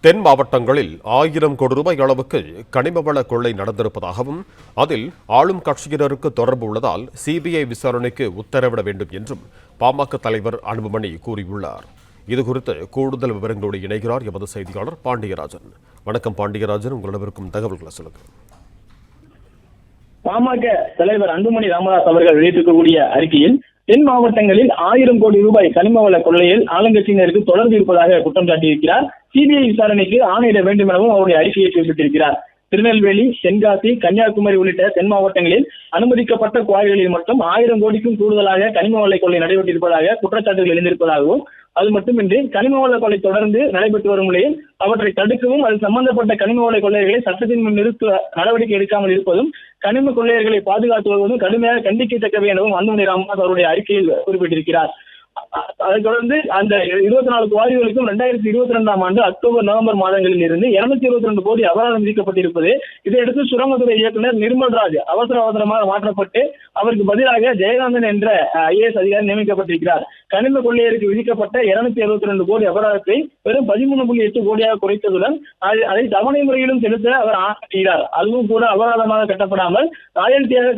தென் மாவட்டங்களில் 1000 கோடி ரூபாய் அளவுக்கு கனிம வள கொள்ளை நடந்திருப்பதாகவும் அதில் ஆளும் கட்சியினருக்கு தொடர்பு உள்ளதால் சிபிஐ விசாரணைக்கு உத்தரவிட வேண்டும் என்றும் பாமக தலைவர் அன்புமணி கூறியுள்ளார். இதுகுறித்து கூடுதல் விவரங்களோடு இணைகிறார் எமது செய்தியாளர் பாண்டியராஜன். வணக்கம் பாண்டியராஜன், உங்களிடம் இருக்கும் தகவல்களை சொல்லுங்கள். பாமக தலைவர் அன்புமணி ராமதாஸ் அவர்கள் வெளியிட்டிருக்கக்கூடிய அறிக்கையில் தென் மாவட்டங்களில் 1000 கோடி ரூபாய் கனிம வள கொள்ளையில் ஆளுங்கட்சியினருக்கு தொடர்பு இருப்பதாக குற்றம் சாட்டியிருக்கிறார். சிபிஐ விசாரணைக்கு ஆணையிட வேண்டும் எனவும் அவருடைய அறிக்கையை குறிப்பிட்டிருக்கிறார். திருநெல்வேலி, தென்காசி, கன்னியாகுமரி உள்ளிட்ட தென் மாவட்டங்களில் அனுமதிக்கப்பட்ட குவாரிகளில் மட்டும் 1000 கோடிக்கும் கூடுதலாக கனிம வள கொள்ளை நடைபெற்றிருப்பதாக குற்றச்சாட்டுகள் எழுந்திருப்பதாகவும், அது மட்டுமின்றி கனிம வள கொள்ளை தொடர்ந்து நடைபெற்று வரும் நிலையில் அவற்றை தடுக்கவும் அது சம்பந்தப்பட்ட கனிம வள கொள்ளையர்களை சட்டத்தின் முன் நிறுத்த நடவடிக்கை எடுக்காமல் இருப்பதும் கனிம கொள்ளையர்களை பாதுகாத்து வருவதும் கடுமையாக கண்டிக்கத்தக்கவை எனவும் அன்புமணி ராமதாஸ் அவருடைய அறிக்கையில் குறிப்பிட்டிருக்கிறார். அதைத் தொடர்ந்து அந்த 24 குவாரிகளுக்கும் 2022ஆம் ஆண்டு அக்டோபர், நவம்பர் மாதங்களில் இருந்து 222 கோடி அபராதம் விதிக்கப்பட்டிருப்பது. இதையடுத்து சுரங்கத்துறை இயக்குநர் நிர்மல்ராஜ் அவசரமாக மாற்றப்பட்டு அவருக்கு பதிலாக ஜெயகாந்தன் என்ற IAS அதிகாரி நியமிக்கப்பட்டிருக்கிறார். கனிம கொள்ளையருக்கு விதிக்கப்பட்ட 272 கோடி அபராதத்தை வெறும் 13.8 கோடியாக குறைத்ததுடன் அதை தவணை முறையிலும் செலுத்த அவர் ஆணையிட்டார். அதுவும் கூட அபராதமாக கட்டப்படாமல் ராயல்டியாக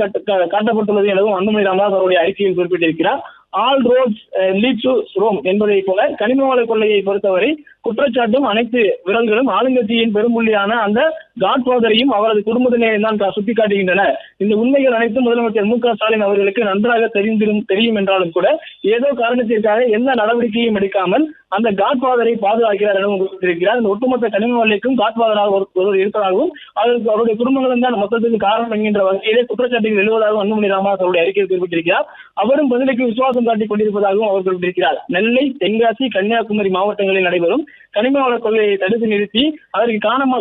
காட்டப்பட்டுள்ளது எனவும் அன்புமணி ராமதாஸ் அவருடைய அறிக்கையில் குறிப்பிட்டிருக்கிறார். All roads lead to Rome என்பதை போல கனிம வள கொள்ளையை பொறுத்தவரை குற்றச்சாட்டும் அனைத்து விரல்களும் ஆளுங்கட்சியின் பெரும்புள்ளியான அந்த காட்ஃபாதரையும் அவரது குடும்பத்தினரையும் தான் சுட்டிக்காட்டுகின்றன. இந்த உண்மைகள் அனைத்தும் முதலமைச்சர் மு.க. ஸ்டாலின் அவர்களுக்கு நன்றாக தெரியும் என்றாலும் கூட ஏதோ காரணத்திற்காக எந்த நடவடிக்கையும் எடுக்காமல் அந்த காட்ஃபாதரை பாதுகாக்கிறார் எனவும் குறிப்பிட்டிருக்கிறார். இந்த ஒட்டுமொத்த கனிம வளைக்கும் காட்ஃபாதராக ஒருவர் இருப்பதாகவும் அதற்கு அவருடைய குடும்பங்களும் தான் மொத்தத்துக்கு காரணம் என்கின்ற வகையிலே குற்றச்சாட்டுகள் எழுவதாகவும் அன்புமணி ராமதாஸ் அவருடைய அறிக்கையில் குறிப்பிட்டிருக்கிறார். அவரும் பதிலுக்கு விசுவாசம் காட்டிக் கொண்டிருப்பதாகவும் அவர் குறிப்பிட்டிருக்கிறார். நெல்லை, தென்காசி, கன்னியாகுமரி மாவட்டங்களில் நடைபெறும் கனிம வள கொள்ளையை தடுத்து நிறுத்தி அதற்கு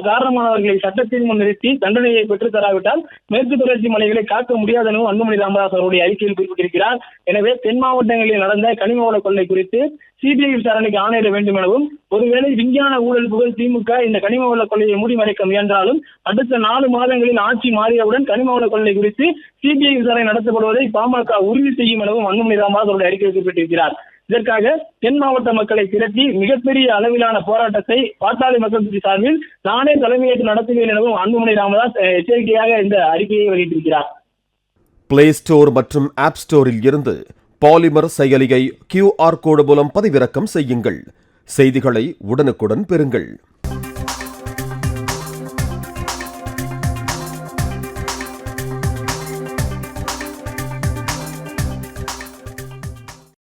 காரணமானவர்களை சட்டத்தின் முன் நிறுத்தி தண்டனையை பெற்றுத் தராவிட்டால் மேற்கு தொடர்ச்சி மலைகளை காக்க முடியாது எனவும் அன்புமணி ராமதாஸ் அவருடைய அறிக்கையில் குறிப்பிட்டிருக்கிறார். எனவே தென் மாவட்டங்களில் நடந்த கனிம வள கொள்ளை குறித்து சிபிஐ விசாரணைக்கு ஆணையிட வேண்டும் எனவும், ஒருவேளை விஞ்ஞான ஊழல் புகழ் திமுக இந்த கனிம வள கொள்ளையை மூடிமறைக்க முயன்றாலும் அடுத்த 4 மாதங்களில் ஆட்சி மாறியவுடன் கனிம வள கொள்ளை குறித்து சிபிஐ விசாரணை நடத்தப்படுவதை பாமக உறுதி செய்யும் எனவும் அன்புமணி ராமதாஸ் அவருடைய அறிக்கையில் குறிப்பிட்டிருக்கிறார். இதற்காக தென் மாவட்ட மக்களை திரட்டி மிகப்பெரிய அளவிலான போராட்டத்தை பாட்டாளி மக்கள் கட்சி சார்பில் நானே தலைமையேற்று நடத்துவேன் எனவும் அன்புமணி ராமதாஸ் எச்சரிக்கையாக இந்த அறிக்கையை வெளியிட்டிருக்கிறார். பிளே ஸ்டோர் மற்றும் ஆப் ஸ்டோரில் இருந்து பாலிமர் செயலியை QR கோடு மூலம் பதிவிறக்கம் செய்யுங்கள். செய்திகளை உடனுக்குடன் பெறுங்கள்.